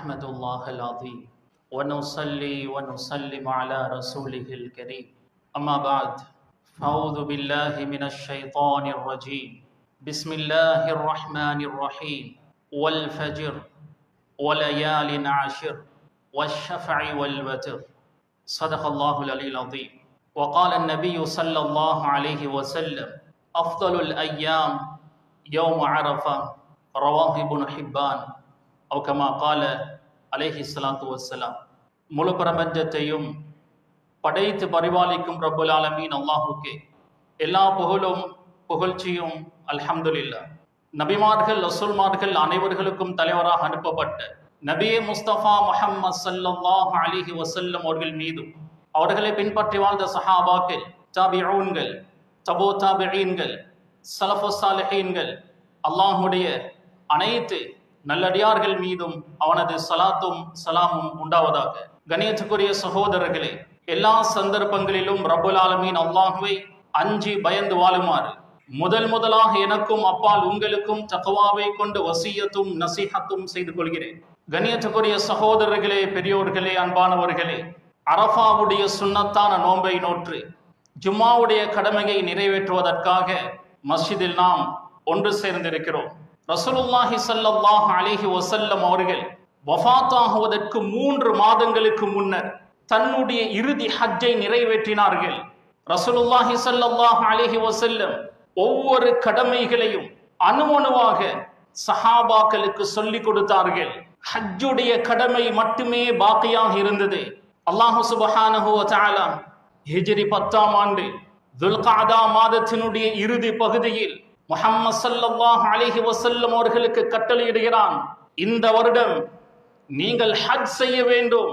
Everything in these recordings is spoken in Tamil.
نحمد الله العظيم ونصلي ونسلم على رسوله الكريم أما بعد فأعوذ بالله من الشيطان الرجيم بسم الله الرحمن الرحيم والفجر وليال عشر والشفع والوتر صدق الله العلي العظيم وقال النبي صلى الله عليه وسلم أفضل الأيام يوم عرفة رواه ابن حبان أو كما قال عليه الصلاة والسلام. முழு பிரபஞ்சத்தையும் படைத்து பரிபாலிக்கும் ரப்புல் ஆலமீன் அல்லாஹுக்கே எல்லா புகழும் புகழ்ச்சியும் அல்ஹம்துலில்லாஹ். நபிமார்கள் ரசூல்மார்கள் அனைவர்களுக்கும் தலைவராக அனுப்பப்பட்ட நபியே முஸ்தபா முஹம்மது ஸல்லல்லாஹு அலைஹி வஸல்லம் அவர்கள் மீதும் அவர்களை பின்பற்றி வாழ்ந்த சஹாபாக்கள், தாபிஊன்கள், தபூ தாபிஈன்கள், ஸலஃபுஸ் ஸாலிஹீன்கள், அல்லாஹ்வுடைய அனைத்து நல்லடியார்கள் மீதும் அவனது சலாத்தும் சலாமும் உண்டாவதாக. கணியத்துக்குரிய சகோதரர்களே, எல்லா சந்தர்ப்பங்களிலும் ரப்புல் ஆலமீன் அல்லாஹ்வை அஞ்சி பயந்து வாழுமாறு முதலாக எனக்கும் அப்பால் உங்களுக்கும் தக்வாவை கொண்டு வசியத்தும் நசீஹத்தும் செய்து கொள்கிறேன். கணியத்துக்குரிய சகோதரர்களே, பெரியோர்களே, அன்பானவர்களே, அரஃபாவுடைய சுன்னத்தான நோன்பை நோற்று ஜும்மாவுடைய கடமையை நிறைவேற்றுவதற்காக மஸ்ஜிதில் நாம் ஒன்று சேர்ந்திருக்கிறோம். ரசூலுல்லாஹி ஸல்லல்லாஹு அலைஹி வஸல்லம் அவர்கள் வஃபாத்தாகுவதற்கு 3 மாதங்களுக்கு முன்னர் தன்னுடைய இறுதி ஹஜ்ஜை நிறைவேற்றினார்கள். ரசூலுல்லாஹி ஸல்லல்லாஹு அலைஹி வஸல்லம் ஒவ்வொரு கடமைகளையும் அணுவணுவாக சஹாபாக்களுக்கு சொல்லிக் கொடுத்தார்கள். ஹஜ்ஜுடைய கடமை மட்டுமே பாக்கியாக இருந்தது. அல்லாஹு சுப்ஹானஹு வ தஆலா ஹிஜ்ரி 10ஆம் ஆண்டு துல்காதா மாதத்தினுடைய இறுதி பகுதியில் முஹம்மது ஸல்லல்லாஹு அலைஹி வஸல்லம் அவர்களுக்கு கட்டளையிடுகிறான், இந்த வருடம் நீங்கள் ஹஜ் செய்ய வேண்டும்.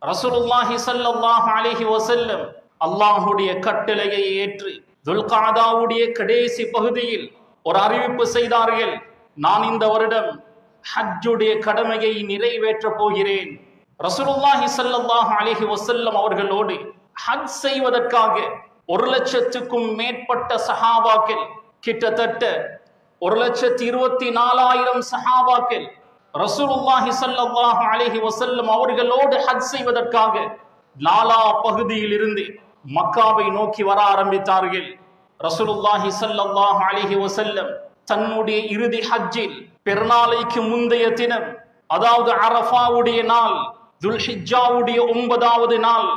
ரசூலுல்லாஹி ஸல்லல்லாஹு அலைஹி வஸல்லம் அல்லாஹ்வுடைய கட்டளையை ஏற்று துல்காதாவுடைய கடைசி பகுதியில் ஒரு அறிவிப்பு செய்தார்கள், நான் இந்த வருடம் ஹஜ்ஜுடைய கடமையை நிறைவேற்றப் போகிறேன். ரசூலுல்லாஹி ஸல்லல்லாஹு அலைஹி வஸல்லம் அவர்களோடு ஹஜ் செய்வதற்காக 1,00,000க்கும் மேற்பட்ட சஹாபாக்கள், கிட்டத்தட்ட 1,24,000 சஹாபாக்கள் ரசூலுல்லாஹி ஸல்லல்லாஹு அலைஹி வஸல்லம் அவர்களோடு ஹஜ் செய்வதற்காக நாலா பகுதியில் இருந்து மக்காவை நோக்கி வர ஆரம்பித்தார்கள். ரசூலுல்லாஹி ஸல்லல்லாஹு அலைஹி வஸல்லம் தன்னுடைய இறுதி ஹஜ்ஜில் பெருநாளைக்கு முந்தைய தினம், அதாவது அரஃபாவுடைய நாள், துல்ஹிஜ்ஜாவுடைய 9வது நாள்,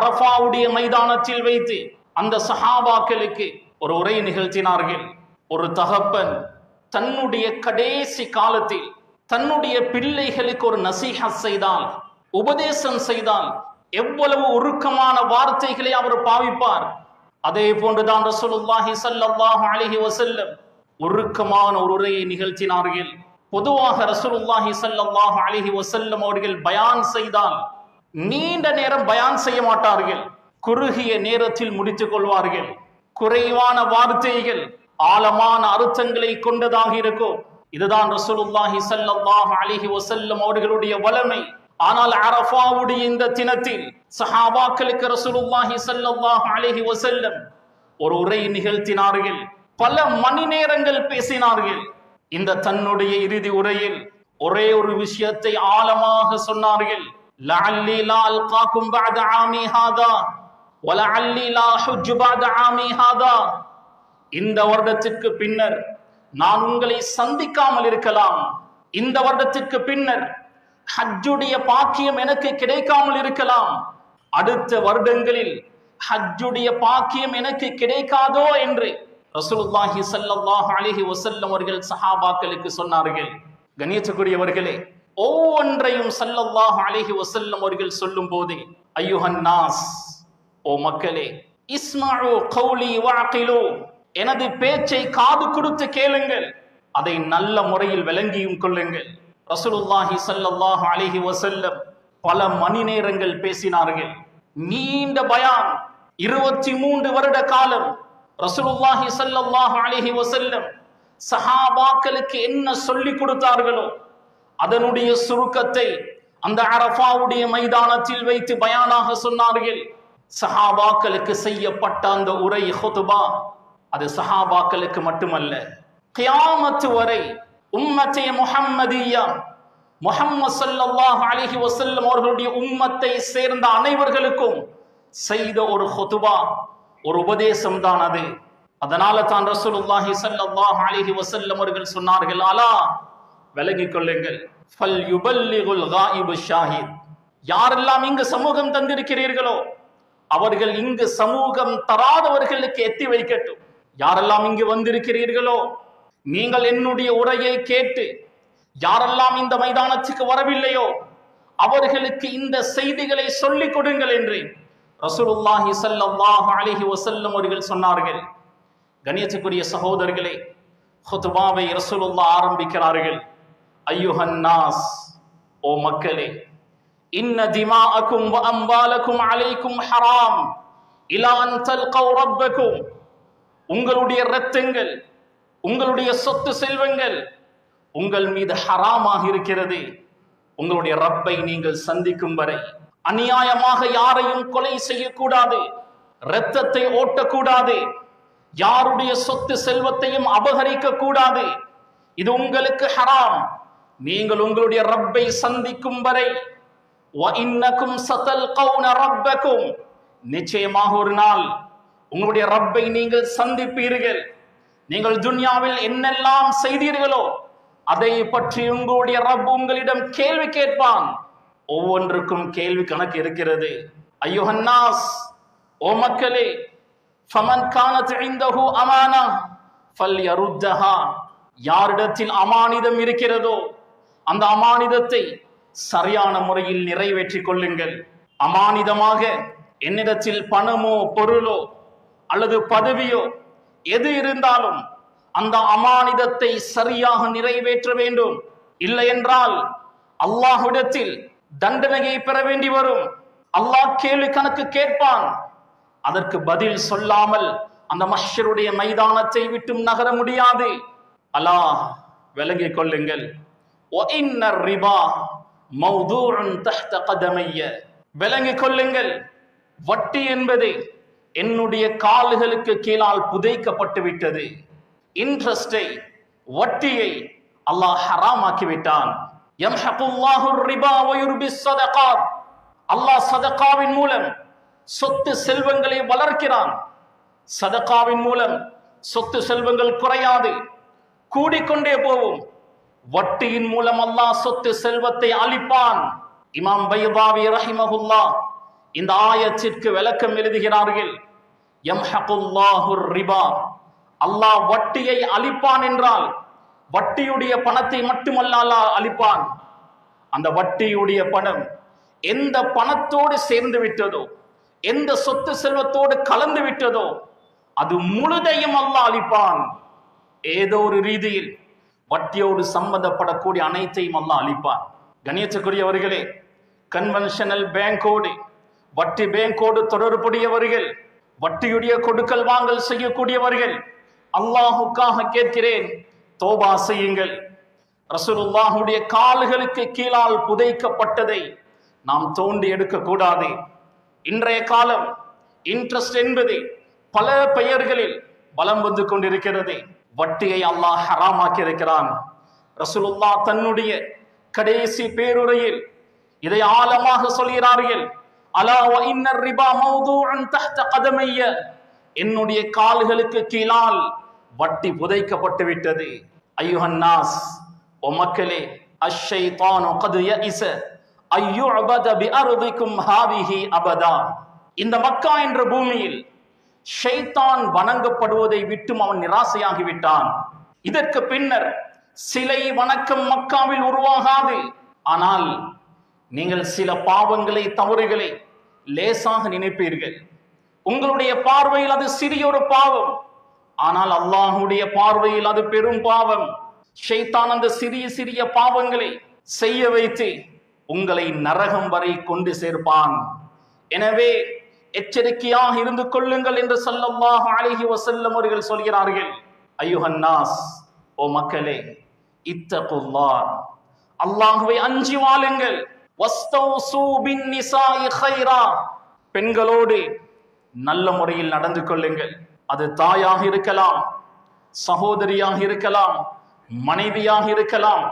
அரஃபாவுடைய மைதானத்தில் வைத்து அந்த சஹாபாக்களுக்கு ஒரு உரை நிகழ்த்தினார்கள். ஒரு தகப்பன் தன்னுடைய கடைசி காலத்தில் தன்னுடைய பிள்ளைகளுக்கு ஒரு நசீஹத் செய்தால், உபதேசம் செய்தால் எவ்வளவு உருக்கமான வார்த்தைகளை அவர் பாவிப்பார். அதே போன்றுதான் ரசூலுல்லாஹி ஸல்லல்லாஹு அலைஹி வஸல்லம் உருக்கமான ஒரு உரையை நிகழ்த்தினார்கள். பொதுவாக ரசூலுல்லாஹி ஸல்லல்லாஹு அலைஹி வஸல்லம் அவர்கள் பயான் செய்தால் நீண்ட நேரம் பயான் செய்ய மாட்டார்கள், குறுகிய நேரத்தில் முடித்துக் கொள்வார்கள். குறைவான வார்த்தைகள் ஆழமான அர்த்தங்களை கொண்டதாக இருக்கும். இதுதான் ரசூலுல்லாஹி ஸல்லல்லாஹு அலைஹி வஸல்லம் அவர்களுடைய வளமை. ஆனால் அரஃபாவுடைய இந்த தினத்தில் சஹாபாக்களுக்கு ரசூலுல்லாஹி ஸல்லல்லாஹு அலைஹி வஸல்லம் ஒரு உரை நிகழ்த்தினார்கள். பல மணி நேரங்கள் பேசினார்கள். இந்த தன்னுடைய இறுதி உரையில் ஒரே ஒரு விஷயத்தை ஆழமாக சொன்னார்கள். லஅல்லி லா அல்காகும் பஅத ஆமி ஹாதா வலஅல்லி லா ஹுஜ் பஅத ஆமி ஹாதா. இந்த வருடத்திற்கு பின்னர் நான் உங்களை சந்திக்காமல் இருக்கலாம். இந்த வருடத்திற்கு பின்னர் ஹஜ்ஜுடைய பாக்கியம் எனக்கு கிடைக்காமல் இருக்கலாம். அடுத்த வருடங்களில் ஹஜ்ஜுடைய பாக்கியம் எனக்கு கிடைக்காதோ என்று ரசூலுல்லாஹி ஸல்லல்லாஹு அலைஹி வஸல்லம் அவர்கள் சஹாபாக்களுக்கு சொன்னார்கள். கண்ணியத்துக்குரியவர்களே, ஒவ்வொன்றையும் ஸல்லல்லாஹு அலைஹி வஸல்லம் அவர்கள் சொல்லும் போதே, அய்யுஹன் நாஸ், ஓ மக்களே, இஸ்மஉ கௌலி வஅகிலு, எனது பேச்சை காது கொடுத்து கேளுங்கள், அதை நல்ல முறையில் விளங்கியும் கொள்ளுங்கள். ரசூலுல்லாஹி ஸல்லல்லாஹு அலைஹி வஸல்லம் பல மணி நேரங்கள் பேசினார்கள். நீண்ட பயான், 23 வருட காலம் ரசூலுல்லாஹி ஸல்லல்லாஹு அலைஹி வஸல்லம் சஹாபாக்களுக்கு என்ன சொல்லிக் கொடுத்தார்களோ அதனுடைய சுருக்கத்தை அந்த அரஃபாவுடைய மைதானத்தில் வைத்து பயானாக சொன்னார்கள். சஹாபாக்களுக்கு செய்யப்பட்ட அந்த உரை ஹுத்பா, அது சஹாபாக்களுக்கு மட்டுமல்ல, கியாமத் வரை உம்மத்தே முஹம்மதியா முஹம்மது ஸல்லல்லாஹு அலைஹி வஸல்லம் அவர்களுடைய உம்மத்தை சேர்ந்த அனைவர்களுக்கும் செய்த ஒரு ஹுதுபா, ஒரு உபதேசம் தான் அது. அதனால தான் ரசூலுல்லாஹி ஸல்லல்லாஹு அலைஹி வஸல்லம் அவர்கள் சொன்னார்கள், அலா விலகிக் கொள்ளுங்கள், ஃபல் யுபல்லிகுல் காயிபு ஷாஹித், யாரெல்லாம் இங்கு சமூகம் தந்திருக்கிறீர்களோ அவர்கள் இங்கு சமூகம் தராதவர்களுக்கு எத்தி வைக்கட்டும். யாரெல்லாம் இங்கு வந்திருக்கிறீர்களோ நீங்கள் என்னுடைய உரையை கேட்டு யாரெல்லாம் இந்த மைதானத்துக்கு வரவில்லையோ அவர்களுக்கு இந்த செய்திகளை சொல்லிக் கொடுங்கள் என்று ரசூலுல்லாஹி ஸல்லல்லாஹு அலைஹி வஸல்லம் அவர்கள் சொன்னார்கள். கண்ணியத்துக்குரிய சகோதரர்களே, ஹுத்பாவை ரசூலுல்லாஹ் ஆரம்பிக்கிறார்கள். அய்யுஹன் நாஸ், ஓ மக்களே, இன்ன திமாஅக்கும் வ அம்வாலக்கும் அலைக்கும் ஹராம் இலா அன் தல்கவ் ரப்பக்கும், உங்களுடைய இரத்தங்கள், உங்களுடைய சொத்து செல்வங்கள் உங்கள் மீது ஹராமாக இருக்கிறது உங்களுடைய ரப்பை நீங்கள் சந்திக்கும் வரை. அநியாயமாக யாரையும் கொலை செய்யக்கூடாது, இரத்தத்தை ஓட்டக்கூடாது, யாருடைய சொத்து செல்வத்தையும் அபகரிக்க கூடாது. இது உங்களுக்கு ஹராம். நீங்கள் உங்களுடைய ரப்பை சந்திக்கும் வரை وَإِنَّكُمْ سَتَلْقَوْنَ رَبَّكُمْ, நிச்சயமாக ஒரு நாள் உங்களுடைய ரப்பை நீங்கள் சந்திப்பீர்கள். நீங்கள் துன்யாவில் என்னெல்லாம் செய்தீர்களோ அதை பற்றி உங்களுடைய ரப் உங்களிடம் கேள்வி கேட்பான். ஒவ்வொன்றுக்கும் கேள்வி கணக்கு இருக்கிறது. அய்யுஹன் நாஸ், ஓ மக்களே, ஃபமன் கானத் இன்தஹு அமானா ஃபல்யருத்தஹா, யாரிடத்தில் அமானிதம் இருக்கிறதோ அந்த அமானிதத்தை சரியான முறையில் நிறைவேற்றிக் கொள்ளுங்கள். அமானிதமாக என்னிடத்தில் பணமோ பொருளோ அல்லது பதவியோ எது இருந்தாலும் அந்த அமானிதத்தை சரியாக நிறைவேற்ற வேண்டும். இல்லை என்றால் அல்லாஹ்விடத்தில் தண்டனையை பெற வேண்டி வரும். அல்லாஹ் கேள்வி கணக்கு கேட்பான். அதற்கு பதில் சொல்லாமல் அந்த மஹ்ஷருடைய மைதானத்தை விட்டும் நகர முடியாது. அல்லாஹ் விளங்கிக் கொள்ளுங்கள். وَإِنَّ الرِّبَا مَوْضُوعٌ تَحْتَ قَدَمَيَّ, விளங்கிக் கொள்ளுங்கள், வட்டி என்பது என்னுடைய கால்களுக்கு கீழால் புதைக்கப்பட்டு விட்டது. இன்ட்ரெஸ்டை, வட்டியை அல்லாஹ் ஹராமாக்கி விட்டான். யம்ஹகுல்லாஹு ரிபா வ யுர்பிஸ் ஸதகாத், அல்லாஹ் சதகாவின் மூலம் சொத்து செல்வங்களை வளர்க்கிறான். சதகாவின் மூலம் சொத்து செல்வங்கள் குறையாது, கூடிக்கொண்டே போகும். வட்டியின் மூலம் அல்லாஹ் சொத்து செல்வத்தை அளிப்பான். இமாம் பைதாவி ரஹிமஹுல்லாஹ் இந்த ஆயத்திற்கு விளக்கம் எழுதுகிறார்கள். யம்ஹகுல்லாஹு ரிபா, அல்லாஹ் வட்டியை அளிப்பான் என்றால் வட்டியுடைய பணத்தை மட்டுமல்ல அல்லாஹ் அளிப்பான். அந்த வட்டியுடைய பணம் எந்த பணத்தோடு சேர்ந்து விட்டதோ, எந்த சொத்து செல்வத்தோடு கலந்து விட்டதோ அது முழுதையும் அல்லாஹ் அளிப்பான். ஏதோ ஒரு ரீதியில் வட்டியோடு சம்பந்தப்படக்கூடிய அனைத்தையும் அல்லாஹ் அளிப்பான். கண்ணியத்துக்குரியவர்களே, கன்வென்ஷனல் பேங்கோடு, வட்டி பேங்கோடு தொடர்புடையவர்கள், வட்டியுடைய கொடுக்கல் வாங்கல் செய்யக்கூடியவர்கள், அல்லாஹுக்காக கேட்கிறேன், தௌபா செய்யுங்கள். ரசூலுல்லாஹுடைய கால்களுக்கு கீழால் புதைக்கப்பட்டதை நாம் தோண்டி எடுக்க கூடாது. இன்றைய காலம் இன்ட்ரெஸ்ட் என்பது பல பெயர்களில் வலம் வந்து கொண்டிருக்கிறது. வட்டியை அல்லாஹ் ஹராமாக்கி இருக்கிறான். ரசூலுல்லாஹ் தன்னுடைய கடைசி பேருரையில் இதை ஆழமாக சொல்கிறார்கள். அலா வ இன்னர் ரிபா மௌதூஉன் தஹ்த கதமைய, என்னுடைய கால்களுக்கு கீழால் வட்டி புதைக்கப்பட்டு விட்டது. அய்யுஹன் நாஸ், ஓ மக்களே, அஷ்ஷைத்தானு கத் யஇஸ அய்யுஅபத பிஅர்திக்கும் ஹாதிஹி அபதா, இந்த மக்கா என்ற பூமியில் ஷைத்தான் வணங்கப்படுவதை விட்டும் அவன் நிராசையாகிவிட்டான். இதற்கு பின்னர் சிலை வணக்கம் மக்காவில் உருவாகாது. ஆனால் நீங்கள் சில பாவங்களை, தவறுகளை லேசாக நினைப்பீர்கள். உங்களுடைய பார்வையில் அது சிறியொரு பாவம், ஆனால் அல்லாஹுடைய பார்வையில் அது பெரும் பாவம். ஷைத்தான் அந்த சிறிய சிறிய பாவங்களை செய்ய வைத்து உங்களை நரகம் வரை கொண்டு சேர்ப்பான். எனவே எச்சரிக்கையாக இருந்து கொள்ளுங்கள் என்று ஸல்லல்லாஹு அலைஹி வஸல்லம் அவர்கள் சொல்கிறார்கள். அய்யுஹன் நாஸ், ஓ மக்களே, இத்தகுல்லாஹ், அல்லாஹ்வை அஞ்சி வாழுங்கள். வஸ்தௌசு பின் நிசாஇ கைரா, பெண்களோடு நல்ல முறையில் நடந்து கொள்ளுங்கள். அது தாயாக இருக்கலாம், சகோதரியாக இருக்கலாம், மனைவியாக இருக்கலாம்,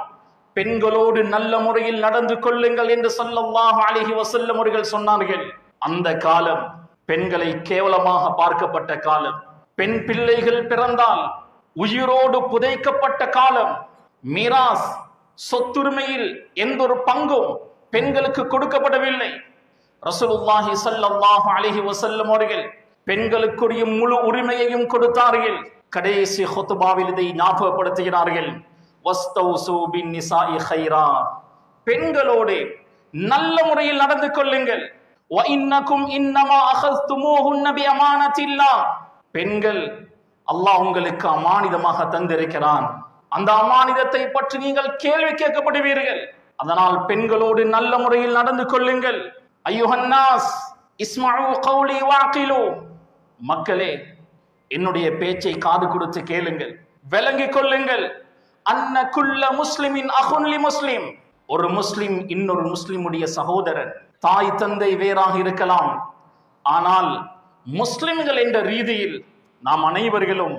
பெண்களோடு நல்ல முறையில் நடந்து கொள்ளுங்கள் என்று ஸல்லல்லாஹு அலைஹி வஸல்லம் அவர்கள் சொன்னார்கள். அந்த காலம் பெண்களை கேவலமாக பார்க்கப்பட்ட காலம். பெண் பிள்ளைகள் பிறந்தால் உயிரோடு புதைக்கப்பட்ட காலம். மீராஸ் சொத்துரிமையில் எந்த ஒரு பங்கும் பெண்களுக்கு கொடுக்கப்படவில்லை. ரசூலுல்லாஹி ஸல்லல்லாஹு அலைஹி வஸல்லம் அவர்கள் பெண்களுக்குரிய முழு உரிமையையும் கொடுத்தார்கள். கடைசி ஹுத்பாவில் இதை ஞாபகப்படுத்துகிறார்கள். வஸ்தௌசு பின்னிசாஇ கைரா, பெண்களோடு நல்ல முறையில் நடந்து கொள்ளுங்கள். வ இன்னகும் இன்னமா அகஸ்துமூஹுன்ன பிஅமானத்தில்லாஹ், பெண்கள் அல்லாஹ் உங்களுக்கு அமானிதமாக தந்திருக்கிறான். அந்த அமானிதத்தை பற்றி நீங்கள் கேள்வி கேட்கப்படுவீர்கள். அதனால் பெண்களோடு நல்ல முறையில் நடந்து கொள்ளுங்கள். ஐயுஹன்னாஸ் இஸ்மஉ கௌலி வஅகிலு, மக்களே என்னுடைய பேச்சை காது கொடுத்து கேளுங்கள், விளங்கிக் கொள்ளுங்கள். அன்ன குல்ல முஸ்லிமின் அகுன் லி முஸ்லிம், ஒரு முஸ்லிம் இன்னொரு முஸ்லிமுடைய சகோதரர். தாய் தந்தை வேறாக இருக்கலாம், ஆனால் முஸ்லிம்கள் என்ற ரீதியில் நாம் அனைவர்களும்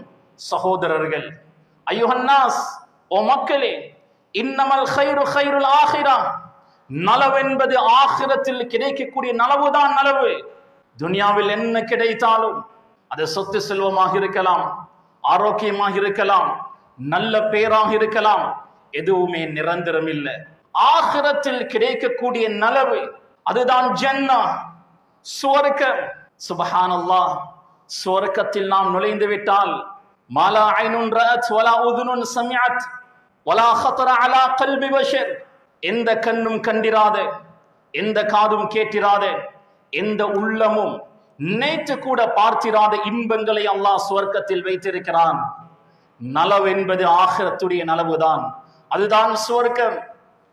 சகோதரர்கள். ஐயுஹன்னாஸ், ஓ மக்களே, இன்னமல் கைரு கைருல் ஆகிரா, நலவென்பது ஆகிரத்தில் கிடைக்கக்கூடிய நலவுதான் நலவு. துனியாவில் என்ன கிடைத்தாலும் அது சொத்து செல்வமாக இருக்கலாம், ஆரோக்கியமாக இருக்கலாம், நல்ல பேராக இருக்கலாம், எதுவுமே நிரந்தரம் இல்லை. ஆகிரத்தில் கிடைக்கக்கூடிய நலவு அதுதான் ஜன்னா, சுவர்க்கம். சுப்ஹானல்லாஹ், சுவர்க்கத்தில் நாம் நுழைந்து விட்டால் மாலா ஐனுன் ரஅத் வலா உதுனுன் சமிஅத் வலா ஹதர அலா கல்பி பஷர், எந்த கண்ணும் கண்டிராத, எந்த காதும் கேட்டிராத, எந்த உள்ளமும் நேற்று கூட பார்த்திராத இன்பங்களை அல்லாஹ் சுவர்க்கத்தில் வைத்திருக்கிறான். நலவு என்பது ஆகிரத்துடைய நலவுதான், அதுதான் சுவர்க்கம்.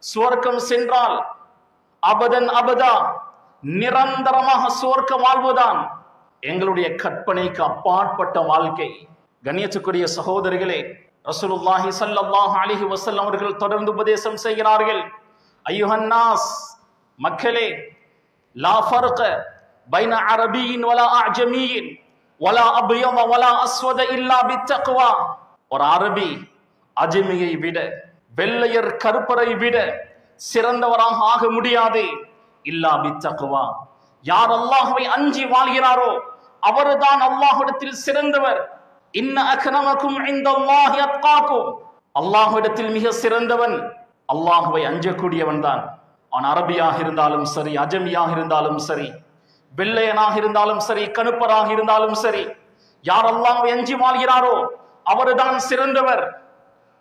சுவர்க்கம் சென்றால் அபதன் அபதா, நிரந்தரமாக சுவர்க்க வாழ்வுதான். எங்களுடைய கற்பனைக்கு அப்பாற்பட்ட வாழ்க்கை. கண்ணியத்துக்குரிய சகோதரர்களே, ரசூலுல்லாஹி ஸல்லல்லாஹு அலைஹி வஸல்லம் அவர்கள் தொடர்ந்து உபதேசம் செய்கிறார்கள். ஐயுஹன்னாஸ், மக்களே, லா ஃபர்க பைன அரபியின் வலா அஜமியின் வலா அப்யத வலா அஸ்வத இல்லா பித்தக்வா, ஒரு அரபி அஜமியை விட, வெள்ளையர் கருப்பரை விட சிறந்தவராக ஆக முடியாது. இல்லா பித்தக்வா, யார் அல்லாஹ்வை அஞ்சி வாழ்கிறாரோ அவர்தான் அல்லாஹ்விடத்தில் சிறந்தவர். இன்ன அக்ரமக்கும் இன்தல்லாஹி அத்காக்கும், அல்லாஹ்விடத்தில் மிக சிறந்தவன் அல்லாஹ்வை அஞ்சக்கூடியவன் தான். அவன் அரபியாக இருந்தாலும் சரி, அஜமியாக இருந்தாலும் சரி, வெள்ளையனாக இருந்தாலும் சரி, கணுப்பராக இருந்தாலும் சரி, யார் அல்லாஹ்வை அஞ்சி வாழ்கிறாரோ அவர்தான் சிறந்தவர்.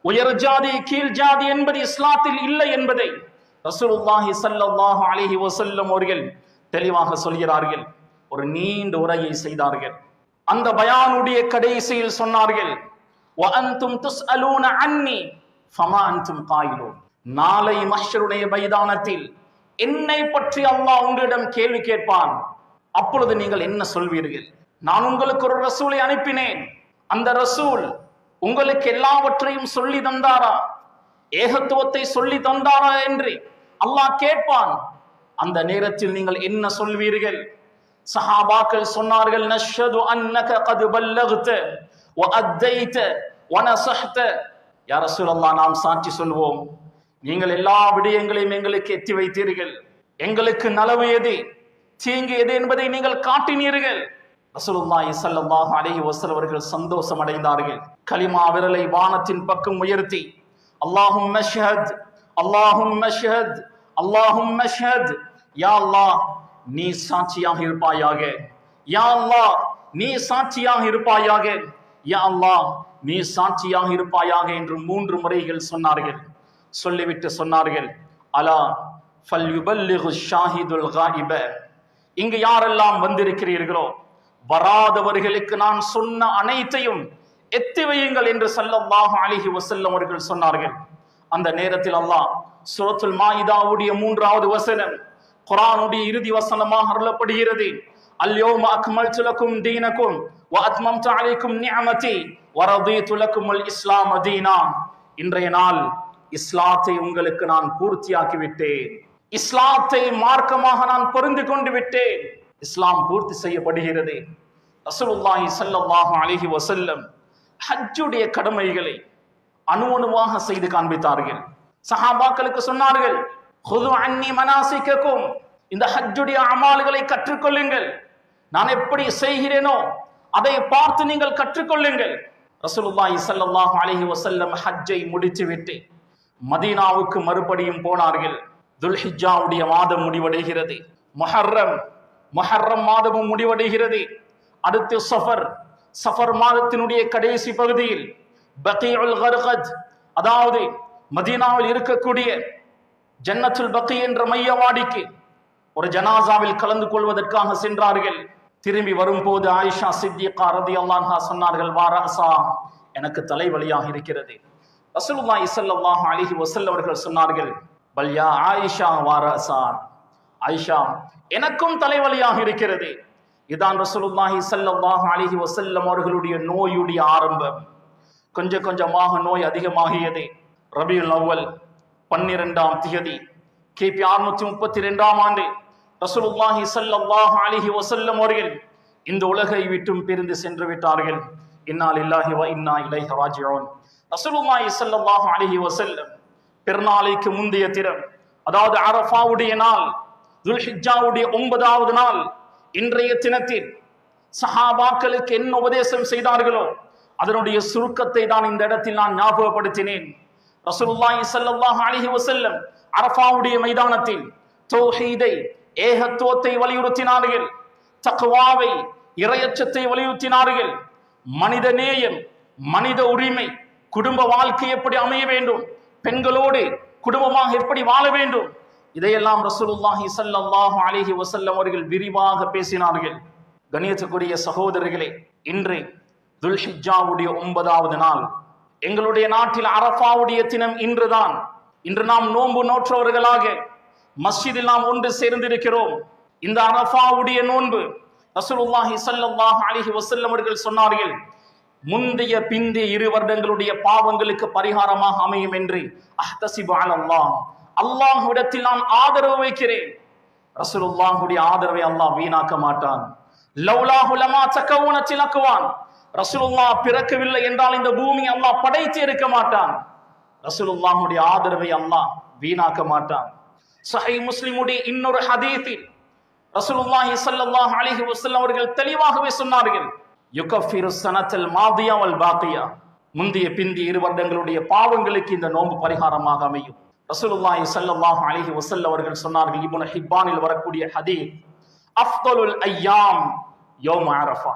உயர் ஜாதி கீழ் ஜாதி என்பது இஸ்லாத்தில் இல்லை என்பதை ரசூலுல்லாஹி ஸல்லல்லாஹு அலைஹி வஸல்லம் அவர்கள் தெளிவாக சொல்கிறார்கள். ஒரு நீண்ட உரையை செய்தார்கள். அந்த பயானுடைய கடைசியில் சொன்னார்கள், வ அன்தும் துஸ்அலூன அன்னி ஃபமா அன்தும் காயிலூன், நாளை மஹ்ஷருடைய மைதானத்தில் என்னை பற்றி அல்லாஹ் உங்களிடம் கேள்வி கேட்பான். அப்பொழுது நீங்கள் என்ன சொல்வீர்கள்? நான் உங்களுக்கு ஒரு ரசூலை அனுப்பினேன், அந்த ரசூல் உங்களுக்கு எல்லாவற்றையும் சொல்லி தந்தாரா, ஏகத்துவத்தை சொல்லி தந்தாரா என்று அல்லாஹ் கேட்பான். அந்த நேரத்தில் நீங்கள் என்ன சொல்வீர்கள்? சஹாபாக்கள் சொன்னார்கள், நஷ்ஹது அன்னக கத் பல்லக்த வ அத்தைத வ நஸஹ்த, யா ரசூலல்லாஹ், நாம் சாட்சி சொல்வோம், நீங்கள் எல்லா விடயங்களையும் எங்களுக்கு எத்தி வைத்தீர்கள், எங்களுக்கு நலவு எது தீங்கு எது என்பதை நீங்கள் காட்டினீர்கள். ரசூலுல்லாஹி ஸல்லல்லாஹு அலைஹி வஸல்லம் அவர்கள் சந்தோஷம் அடைந்தார்கள். கலிமா விரலை வானத்தின் பக்கம் உயர்த்தி அல்லாஹும்ம ஷஹத் அல்லாஹும்ம ஷஹத் அல்லாஹும்ம ஷஹத், யா அல்லாஹ் நீ சாட்சியாக இருப்பாயாக, யா அல்லாஹ் நீ சாட்சியாக இருப்பாயாக, யா அல்லாஹ் நீ சாட்சியாக இருப்பாயாக என்று 3 முறைகள் சொன்னார்கள். சொல்லிவிட்டு சொன்னார்கள், அலா ஃபல்யுபல்லிகு ஷாஹிதுல் காயிப, இங்கு யாரெல்லாம் வந்திருக்கிறீர்களோ வராதவர்களுக்கு நான் சொன்ன அனைத்தையும் எத்தி வையுங்கள் என்று ஸல்லல்லாஹு அலைஹி வஸல்லம் அவர்கள் சொன்னார்கள். அந்த நேரத்தில் அல்லாஹ் சூரத்துல் மாயிதாவுடைய 3வது வசனம் குர்ஆனுடைய இறுதி வசனமாக அருளப்படுகிறது. அல்யௌம அக்மல்து லக்கும் தீனக்கும் வ அத்மம்து அலைக்கும் நிஅமதி வ ரதீது லக்குமுல் இஸ்லாம தீனா, இன்றைய நாள் இஸ்லாத்தை உங்களுக்கு நான் பூர்த்தியாக்கி விட்டேன், இஸ்லாத்தை மார்க்கமாக நான் பொருந்து கொண்டு விட்டேன். இஸ்லாம் பூர்த்தி செய்யப்படுகிறது. ரசூலுல்லாஹி ஸல்லல்லாஹு அலைஹி வஸல்லம் ஹஜ்ஜுடைய கடமைகளை அணுவணுவாக செய்து காண்பித்தார்கள். சஹாபாக்களுக்கு சொன்னார்கள், "ஹுது அன்னி மனாசிக்கக்கும்", இந்த ஹஜ்ஜுடைய அமால்களை கற்றுக்கொள்ளுங்கள். நான் எப்படி செய்கிறேனோ அதை பார்த்து நீங்கள் கற்றுக்கொள்ளுங்கள். ரசூலுல்லாஹி ஸல்லல்லாஹு அலைஹி வஸல்லம் ஹஜ்ஜை முடித்துவிட்டு மதீனாவுக்கு மறுபடியும் போனார்கள். துல்ஹிஜ்ஜாவுடைய மாதம் முடிவடைகிறது. முஹர்ரம் மாதமும் முடிவடைகிறது. அடுத்து சஃபர் மாதத்தினுடைய கடைசி பகுதியில் பகீஉல் கர்கத், அதாவது மதீனாவில் இருக்கக்கூடிய ஜன்னத்துல் பகீ என்ற மையவாடிக்கு ஒரு ஜனாசாவில் கலந்து கொள்வதற்காக சென்றார்கள். திரும்பி வரும்போது ஆயிஷா சித்திகா ரலியல்லாஹு அன்ஹா சொன்னார்கள், "வாரஸா, எனக்கு தலைவலியாக இருக்கிறது." ரசூலுல்லாஹி ஸல்லல்லாஹு அலைஹி வஸல்லம் அவர்கள் சொன்னார்கள், "பல் யா ஆயிஷா வாரஸா", ஆயிஷா, எனக்கும் தலைவலியாக இருக்கிறது. இதான் ரசூலுல்லாஹி ஸல்லல்லாஹு அலைஹி வஸல்லம் அவர்களுடைய நோயுடைய ஆரம்பம். கொஞ்சம் கொஞ்சமாக நோய் அதிகமாகியது. ரபியுல் அவ்வல் 12ஆம் திகதி கிபி 632ஆம் ஆண்டு ரசூலுல்லாஹி ஸல்லல்லாஹு அலைஹி வஸல்லம் அவர்கள் இந்த உலகை விட்டும் பிரிந்து சென்று விட்டார்கள். இன்னா லில்லாஹி வ இன்னா இலைஹி ராஜிஊன். ரசூலுல்லாஹி ஸல்லல்லாஹு அலைஹி வஸல்லம் பெருநாளைக்கு முந்தைய தினம், அதாவது அரஃபாவுடைய நாள், துல்ஹிஜ்ஜாவுடைய 9வது நாள், இன்றைய தினத்தில் சஹாபாக்களுக்கு என்ன உபதேசம் செய்தார்களோ அதனுடைய சுருக்கத்தை தான் இந்த இடத்தில் நான் ஞாபகப்படுத்தினேன். ரசூலுல்லாஹி ஸல்லல்லாஹு அலைஹி வஸல்லம் அரஃபாவுடைய மைதானத்தில் தௌஹீதை, ஏகத்துவத்தை வலியுறுத்தினார்கள். தக்வாவை, இறையச்சத்தை வலியுறுத்தினார்கள். மனித நேயம், மனித உரிமை, குடும்ப வாழ்க்கை எப்படி அமைய வேண்டும், பெண்களோடு குடும்பமாக எப்படி வாழ வேண்டும், இதையெல்லாம் ரசூலுல்லாஹி ஸல்லல்லாஹு அலைஹி வஸல்லம் அவர்கள் விரிவாக பேசினார்கள். கண்ணியத்துக்குரிய சகோதரர்களே, இன்று துல்ஹிஜ்ஜாவுடைய 9வது நாள். எங்களுடைய நாட்டில் அரஃபாவுடைய தினம் இன்றுதான். இன்று நாம் நோன்பு நோற்றவர்களாக மஸ்ஜிதில் நாம் ஒன்று சேர்ந்திருக்கிறோம். இந்த அரஃபாவுடைய நோன்பு ரசூலுல்லாஹி ஸல்லல்லாஹு அலைஹி வஸல்லம் அவர்கள் சொன்னார்கள், முந்தைய பிந்தைய 2 வருடங்களுடைய பாவங்களுக்கு பரிகாரமாக அமையும் என்று. அஹ்தஸிபு அலல்லாஹ், அல்லாஹ்விடத்தில் நான் ஆதரவு வைக்கிறேன். ரசூலுல்லாஹுடைய ஆதரவை அல்லாஹ் வீணாக்க மாட்டான். லௌலாஹு லமா தகவுனத்தில் அக்வான், ரசூலுல்லாஹ் பிறக்கவில்லை என்றால் இந்த பூமி அல்லாஹ் படைத்து இருக்க மாட்டான். ரசூலுல்லாஹுடைய ஆதரவை அல்லாஹ் வீணாக்க மாட்டான். சஹீஹ் முஸ்லிமுடைய இன்னொரு ஹதீஸில் ரசூலுல்லாஹி ஸல்லல்லாஹு அலைஹி வஸல்லம் அவர்கள் தெளிவாகவே சொன்னார்கள், யுகஃபிரு ஸனத்தல் மாதியா வல் பாக்கியா, முந்தைய பிந்தைய 2 வருடங்களுடைய பாவங்களுக்கு இந்த நோன்பு பரிகாரமாக அமையும். ரசூலுல்லாஹி ஸல்லல்லாஹு அலைஹி வஸல்லம் அவர்கள் சொன்னார்கள், இப்னு ஹிப்பானில் வரக்கூடிய ஹதீஸ், அஃதலுல் அய்யாம் யௌம் அரஃபா,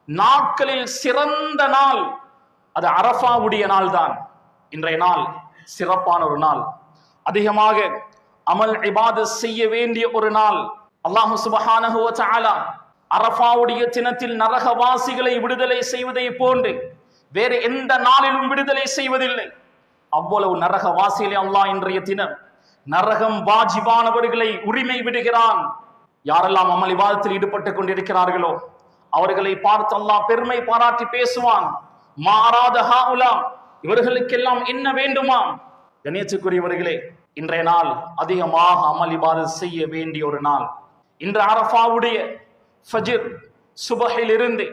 நாட்களில் சிறந்த நாள் அது அரஃபாவுடைய நாள் தான். இன்றைய நாள் சிறப்பான ஒரு நாள். அதிகமாக அமல் இபாதத் செய்ய வேண்டிய ஒரு நாள். அல்லாஹ் சுப்ஹானஹு வ தஆலா அரஃபாவுடைய தினத்தில் நரகவாசிகளை விடுதலை செய்வதை போன்று வேறு எந்த நாளிலும் விடுதலை செய்வதில்லை. அவ்வளவு நரகவாசிகளை அல்லாஹ் இன்றைய தினம் நரகம் வாஜிபானவர்களை உரிமை விடுகிறான். யாரெல்லாம் அமல் இபாதத்தில் ஈடுபட்டுக் கொண்டிருக்கிறார்களோ அவர்களை பார்த்து அல்லாஹ் பெருமை பாராட்டி பேசுவான். மாராத ஹாஉலா, இவர்களுக்கெல்லாம் என்ன வேண்டுமா? கண்ணியத்துக்குரியவர்களே, இன்றைய நாள் அதிகமாக அமல் இபாதத் செய்ய வேண்டிய ஒரு நாள். இன்று அரஃபாவுடைய ஃபஜ்ர் சுபஹில் இருந்து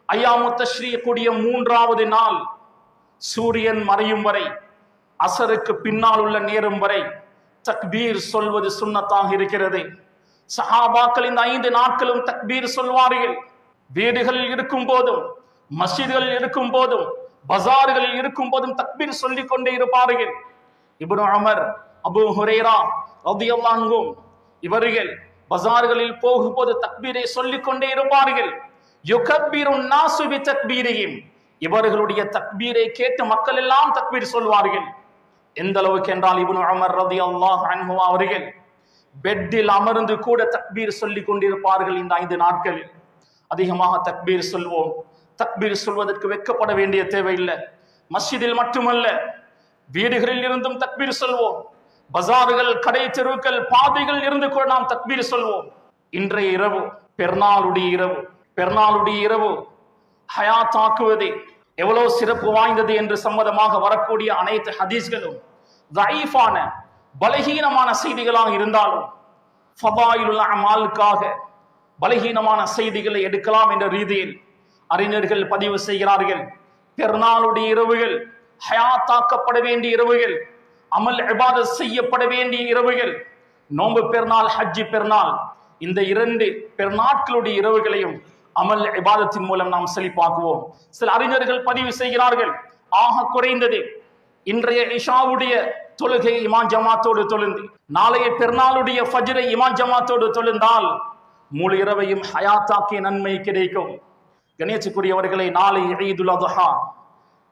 அய்யாமு தஷ்ரீக் கூடிய 3வது நாள், சூரியன் மறையும் வரை, அசருக்கு பின்னால் உள்ள நேரம் வரை தக்பீர் சொல்வது சுன்னத்தாக இருக்கிறது. சஹாபாக்கள் இந்த 5 நாட்களும் தக்பீர் சொல்வார்கள். வீடுகளில் இருக்கும் போதும், மஸ்ஜிதுகளில் இருக்கும் போதும், பஜார்களில் இருக்கும் போதும் தக்பீர் சொல்லிக் கொண்டே இருப்பார்கள். இப்னு உமர், அபூ ஹுரைரா ரலியல்லாஹு அன்ஹும் இவர்கள் பஜார்களில் போகும்போது தக்பீரை சொல்லிக் கொண்டே இருப்பார்கள். யுகப்பிருன் நாசு பி தக்பீரிஹிம், இவர்களுடைய தக்பீரை கேட்டு மக்கள் எல்லாம் தக்பீர் சொல்வார்கள். எந்த அளவுக்கு என்றால் இப்னு உமர் ரலியல்லாஹு அன்ஹு அவர்கள் பெட்டில் அமர்ந்து கூட தக்பீர் சொல்லிக் கொண்டிருப்பார்கள். இந்த 5 நாட்களில் அதிகமாக தக்பீர் சொல்வோம். தக்பீர் சொல்வதற்கு வெட்கப்பட வேண்டிய தேவையில்லை. மஸ்ஜிதில் மட்டுமல்ல, வீடுகளில் இருந்தும் தக்பீர் சொல்வோம். பஜார்கள், கடை தெருக்கள், பாதைகள் இருந்து கூட நாம் தக்பீர் சொல்வோம். இன்றைய இரவு பெருநாளுடைய இரவு. பெருநாளுடைய இரவு ஹயாத்தாக்குவது எவ்வளவு சிறப்பு வாய்ந்தது என்று சம்மதமாக வரக்கூடிய அனைத்து ஹதீஸ்களும் தஈஃபான, பலகீனமான செய்திகளாக இருந்தாலும் ஃபதாயிலுல் அமாலுக்காக பலகீனமான செய்திகளை எடுக்கலாம் என்ற ரீதியில் அறிஞர்கள் பதிவு செய்கிறார்கள். பெருநாளுடைய இரவுகள் ஹயாத்தாக்கப்பட வேண்டிய இரவுகள். அமல் இபாதத் செய்யப்பட வேண்டிய இரவுகள், நோன்பு பெருநாள், ஹஜ்ஜி பெருநாள், இந்த 2 பெருநாட்களுடைய இரவுகளையும் அமல் இபாதத்தின் மூலம் நாம் செழிப்பாக்குவோம். சில அறிஞர்கள் பதிவு செய்கிறார்கள், ஆக குறைந்தது இன்றைய இஷாவுடைய தொழுகை இமாம் ஜமாத்தோடு தொழுந்து, நாளைய பெருநாளுடைய ஃபஜ்ரை இமாம் ஜமாத்தோடு தொழுந்தால் முழு இரவையும் ஹயாத்தாக்கிய நன்மை கிடைக்கும். கணேசக்குரியவர்களை, நாளை ஈதுல் அத்ஹா,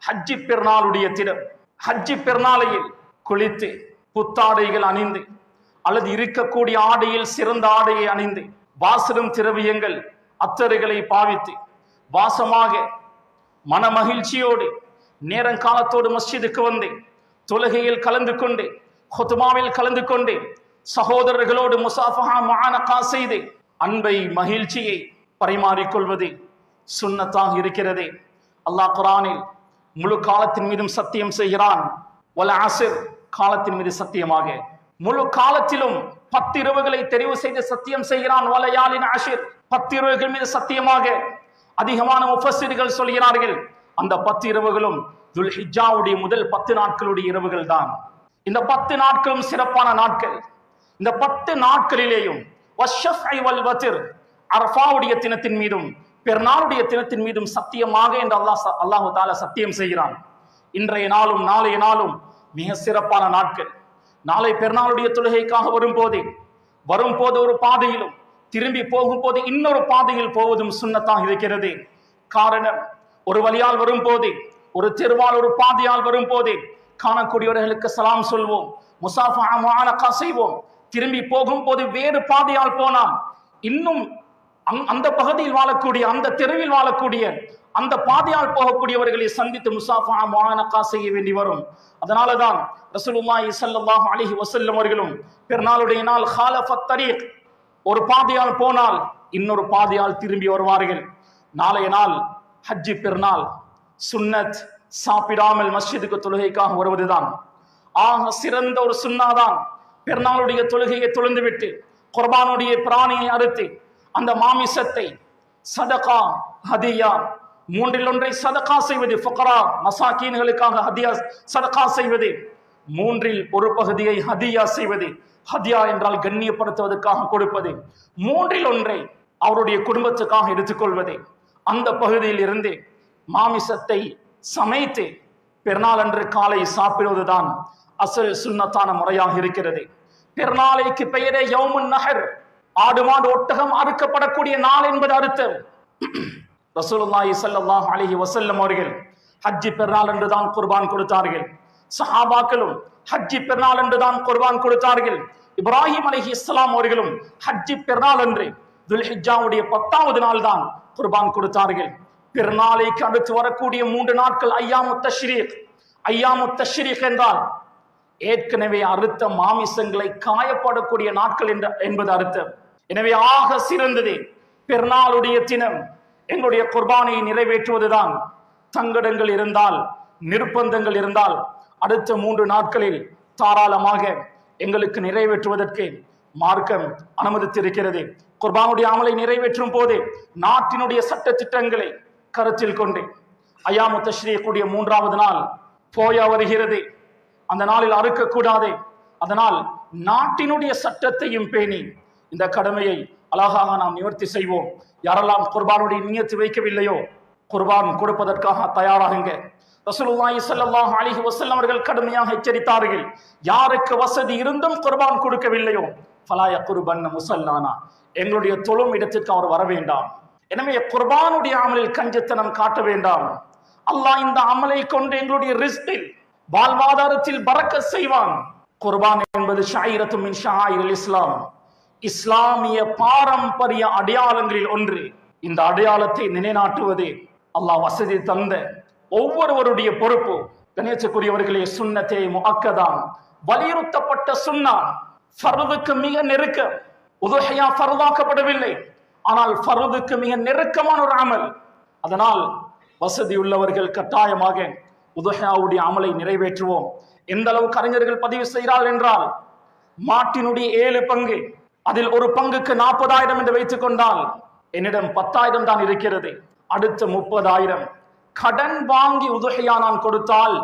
ஹஜ்ஜி பெருநாளுடைய தினம். ஹஜ்ஜி பெருநாளையில் குளித்து புத்தாடைகள் அணிந்து அல்லது இருக்கக்கூடிய ஆடையில் சிறந்த ஆடையை அணிந்து வாசலும் திரவியங்கள் அத்தறுகளை பாவித்து வாசமாக மன மகிழ்ச்சியோடு நேரங்காலத்தோடு மஸ்ஜிதுக்கு வந்து தொழுகையில் கலந்து கொண்டு ஹுத்மாவில் கலந்து கொண்டு சகோதரர்களோடு முசாஃபஹா முஆனகா செய்து அன்பை மகிழ்ச்சியை பரிமாறிக்கொள்வது சுன்னத்தாக இருக்கிறது. அல்லாஹ் குர்ஆனில் முழு காலத்தின் மீதும் சத்தியம் செய்கிறான். வல் அஸ்ர், காலத்தின் மீது சத்தியமாக. முழு காலத்திலும் 10 இரவுகளை தெரிவு செய்து சத்தியம் செய்கிறான். வலயாலின் அஷ்ர், 10 இரவுகள் மீது சத்தியமாக. அதிகமான முஃபஸ்ஸிர்கள் சொல்கிறார்கள், அந்த 10 இரவுகளும் துல்ஹிஜ்ஜாவுடைய முதல் 10 நாட்களுடைய இரவுகள் தான். இந்த 10 நாட்களும் சிறப்பான நாட்கள். இந்த 10 நாட்களிலேயும் வஷ்ஷஃப்இ வல் வத்ர், அரஃபாவுடைய தினத்தின் மீதும் பெருநாளுடைய தினத்தின் மீதும் சத்தியமாக என்று அல்லாஹ் தஆலா சத்தியம் செய்கிறான். இன்றைய நாளும் நாளைய நாளும் மிக சிறப்பான நாட்கள். நாளை பெருநாளுடைய தொழுகைக்காக வரும்போது ஒரு பாதையிலும் திரும்பி போகும்போது இன்னொரு பாதையில் போவதும் சுன்னத்தாக இருக்கிறது. காரணம், ஒரு வழியால் வரும்போது, ஒரு தெருவால் ஒரு பாதையால் வரும்போது காணக்கூடியவர்களுக்கு சலாம் சொல்வோம், முசாஃபஹா முஆனகா செய்வோம். திரும்பி போகும்போது வேறு பாதையால் போனால் இன்னும் அந்த பகுதியில் வாழக்கூடிய, அந்த தெருவில் வாழக்கூடிய, அந்த பாதையால் போகக்கூடியவர்களை சந்தித்து முசாஃபஹா முஆனகா செய்ய வேண்டி வரும். அதனாலதான் ரசூலுல்லாஹி ஸல்லல்லாஹு அலைஹி வஸல்லம் அவர்களும் பெருநாளுடைய நாள் ஹாலஃபத் தரீக், ஒரு பாதையால் போனால் இன்னொரு பாதையால் திரும்பி வருவார்கள். நாளைய நாள் ஹஜ்ஜி பெருநாள். சுன்னத் சாப்பிடாமல் மஸ்ஜிதுக்கு தொழுகைக்காக வருவதுதான் ஆக சிறந்த ஒரு சுன்னாதான். பெருநாளுடைய தொழுகையை தொழுந்துவிட்டு குர்பானுடைய பிராணியை அறுத்து அந்த மாமிசத்தை சதகா, ஹதியா, 3இல் 1 சதகா செய்வது, ஃபுகரா மசாக்கீன்களுக்காக ஹதியா சதகா செய்வது, 3இல் 1 பகுதியை ஹதியா செய்வது. ஹதியா என்றால் கண்ணியப்படுத்துவதற்காக கொடுப்பது. 3இல் 1 அவருடைய குடும்பத்துக்காக எடுத்துக்கொள்வது. அந்த பகுதியில் இருந்து மாமிசத்தை சமைத்து பெருநாள் அன்று காலை சாப்பிடுவதுதான் அசல் சுன்னத்தான முறையாக இருக்கிறது. பெருநாளைக்கு பெயரே யௌமுன் நஹர், ஆடு மாடு ஒட்டகம் அறுக்கப்படக்கூடிய நாள் என்பது அர்த்தம். ரசூலுல்லாஹி ஸல்லல்லாஹு அலைஹி வஸல்லம் அவர்கள் ஹஜ்ஜி பெருநாள் என்று தான் குர்பான் கொடுத்தார்கள். சஹாபாக்களும் ஹஜ்ஜி பெருநாள் என்று தான் குர்பான் கொடுத்தார்கள். இப்ராஹிம் அலைஹிஸ்ஸலாம் அவர்களும் ஹஜ்ஜி பெருநாள் என்று துல்ஹிஜ்ஜாவுடைய 10வது நாள் தான் குர்பான் கொடுத்தார்கள். பெருநாளைக்கு அடுத்து வரக்கூடிய 3 நாட்கள் ஐயாமுத் தஷ்ரீக். ஐயாமுத் தஷ்ரீக் என்றால் ஏற்கனவே அறுத்த மாமிசங்களை காயப்படக்கூடிய நாட்கள் என்பது அர்த்தம். எனவே ஆக சிறந்தது பெருநாளுடைய தினம் எங்களுடைய குர்பானை நிறைவேற்றுவதுதான். தங்கடங்கள் இருந்தால், நிர்பந்தங்கள் இருந்தால் அடுத்த 3 நாட்களில் தாராளமாக எங்களுக்கு நிறைவேற்றுவதற்கு மார்க்கம் அனுமதித்திருக்கிறது. குர்பானுடைய அமலை நிறைவேற்றும் போது நாட்டினுடைய சட்ட திட்டங்களை கருத்தில் கொண்டு ஐயாமு தஷ்ரீக்குடைய 3வது நாள் போயா வருகிறது. அந்த நாளில் அறுக்கக்கூடாது. அதனால் நாட்டினுடைய சட்டத்தையும் பேணி இந்த கடமையை அழகாக நாம் நிவர்த்தி செய்வோம். யாரெல்லாம் குர்பானுடைய நியத்து வைக்கவில்லையோ குர்பான் கொடுப்பதற்காக தயாராகுங்க. ரசூலுல்லாஹி ஸல்லல்லாஹு அலைஹி வஸல்லம் அவர்கள் கடுமையாக எச்சரித்தார்கள், யாருக்கு வசதி இருந்தும் குர்பான் கொடுக்கவில்லையோ ஃபலா யக்ருபன்ன முஸல்லானா, எங்களுடைய தொழும் இடத்திற்கு அவர் வர வேண்டாம். எனவே குர்பானுடைய அமலில் கஞ்சத்தனம் காட்ட வேண்டாம். அல்லாஹ் இந்த அமலை கொண்டு எங்களுடைய ரிஸ்கில், வாழ்வாதாரத்தில் பரக்கத் செய்வான். குர்பான் என்பது ஷாயிரத்து மின் ஷாயிரில் இஸ்லாம், இஸ்லாமிய பாரம்பரிய அடையாளங்களில் ஒன்று. இந்த அடையாளத்தை நிலைநாட்டுவது அல்லாஹ் வசதி தந்த ஒவ்வொருவருடைய பொறுப்பு. கணேசக்குரியவர்களே, சுன்னத்தே முஅக்கதான், வலியுறுத்தப்பட்ட சுன்னா, ஃபர்துக்கு மிக நெருக்கம். உதுஹியா ஃபர்தாக்கப்படவில்லை, ஆனால் ஃபர்துக்கு மிக நெருக்கமான ஒரு அமல். அதனால் வசதி உள்ளவர்கள் கட்டாயமாக உதுஹியாவுடைய அமலை நிறைவேற்றுவோம். எந்த அளவுக்கு அறிஞர்கள் பதிவு செய்கிறார்கள் என்றால், மாட்டினுடைய 7 பங்கு, அதில் ஒரு பங்குக்கு 40,000 என்று வைத்துக் கொண்டால் என்னிடம் 10,000 தான் இருக்கிறது. அடுத்த 30,000 கடன் வாங்கி உதுஹியா நான் கொடுத்தால்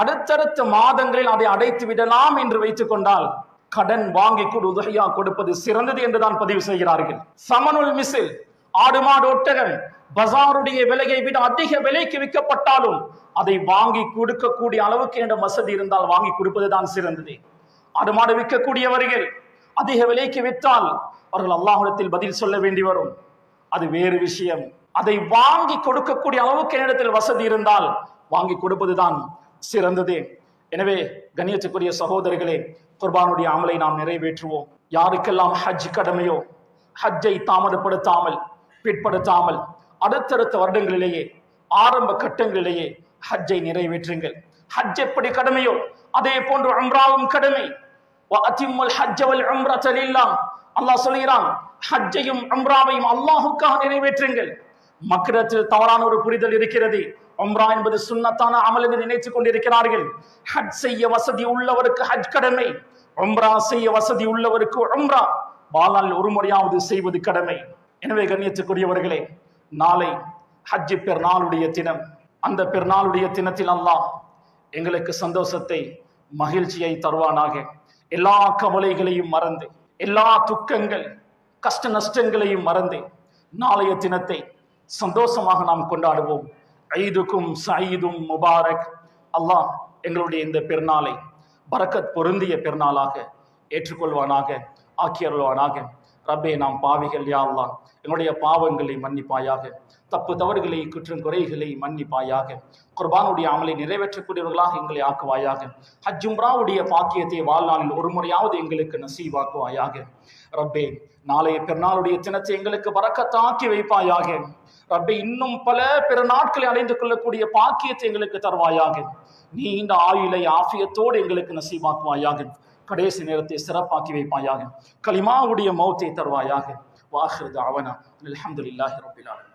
அடுத்தடுத்த மாதங்களில் அதை அடைத்து விடலாம் என்று வைத்துக் கொண்டால் கடன் வாங்கி உதவியா கொடுப்பது சிறந்தது என்றுதான் பதிவு செய்கிறார்கள். சமனுல் மிசில், ஆடு மாடு ஒட்டகம் பஜாருடைய விலையை விட அதிக விலைக்கு விற்கப்பட்டாலும் அதை வாங்கி கொடுக்கக்கூடிய அளவுக்கு என்ற வசதி இருந்தால் வாங்கி கொடுப்பதுதான் சிறந்தது. ஆடு மாடு விற்கக்கூடியவர்கள் அதிக விலைக்கு விற்றால் அவர்கள் அல்லாஹ்விடத்தில் பதில் சொல்ல வேண்டி வரும், அது வேறு விஷயம். அதை வாங்கி கொடுக்கக்கூடிய அளவுக்கு என்னிடத்தில் வசதி இருந்தால் வாங்கி கொடுப்பதுதான் சிறந்தது. எனவே கண்ணியத்துக்குரிய சகோதரர்களே, குர்பானுடைய அமலை நாம் நிறைவேற்றுவோம். யாருக்கெல்லாம் ஹஜ் கடமையோ ஹஜ்ஜை தாமதப்படுத்தாமல் பிற்படுத்தாமல் அடுத்தடுத்த வருடங்களிலேயே ஆரம்ப கட்டங்களிலேயே ஹஜ்ஜை நிறைவேற்றுங்கள். ஹஜ் எப்படி கடமையோ அதே போன்று உம்ராவும் கடமை. அல்லாஹ் சொல்கிறான், ஹஜ்ஜையும் உம்ராவையும் அல்லாஹுக்காக நிறைவேற்றுங்கள். மக்களிடத்தில் தவறான ஒரு புரிதல் இருக்கிறது. உம்ரா என்பது சுன்னத்தான அமல் என்று நினைத்துக் கொண்டிருக்கிறார்கள். ஹஜ் செய்ய வசதி உள்ளவருக்கு ஹஜ் கடமை, உம்ரா செய்ய வசதி உள்ளவருக்கு உம்ரா வாழ்நாள் ஒரு முறையாவது செய்வது கடமை. எனவே கண்ணியத்துக்குரியவர்களே, நாளை ஹஜ் பெருநாளுடைய தினம். அந்த பெருநாளுடைய தினத்தில் அல்லாஹ் எங்களுக்கு சந்தோஷத்தை மகிழ்ச்சியை தருவானாக. எல்லா கவலைகளையும் மறந்து, எல்லா துக்கங்கள் கஷ்ட நஷ்டங்களையும் மறந்து நாளைய தினத்தை சந்தோஷமாக நாம் கொண்டாடுவோம். ஈதுக்கும் சயீதும் முபாரக். அல்லாஹ் எங்களுடைய இந்த பெருநாளை பரக்கத் பொருந்திய பெருநாளாக ஏற்றுக்கொள்வானாக, ஆக்கியருள்வானாக. ரப்பே, நாம் பாவிகள், யா அல்லாஹ் எங்களுடைய பாவங்களை மன்னிப்பாயாக, தப்பு தவறுகளை குற்றம் குறைகளை மன்னிப்பாயாக. குர்பானுடைய அமலை நிறைவேற்றக்கூடியவர்களாக எங்களை ஆக்குவாயாக. ஹஜ் உம்ராவுடைய பாக்கியத்தை வாழ்நாளில் ஒரு முறையாவது எங்களுக்கு நசீவாக்குவாயாக. ரப்பே, நாளைய பெருநாளுடைய தினத்தை எங்களுக்கு பரக்கத்தாக்கி வைப்பாயாக. ரப்பே, இன்னும் பல பிற நாட்களை அடைந்து கொள்ளக்கூடிய பாக்கியத்தை எங்களுக்கு தருவாயாக. நீண்ட ஆயுளை ஆஃபியத்தோடு எங்களுக்கு நசீவாக்குவாயாக. கடைசி நேரத்தை சிறப்பாக்கி வைப்பாயாக. கலிமாவுடைய மௌத்தை தருவாயாக. வாஹிரு தஅவானா அல்ஹம்துலில்லாஹி ரப்பில் ஆலமீன்.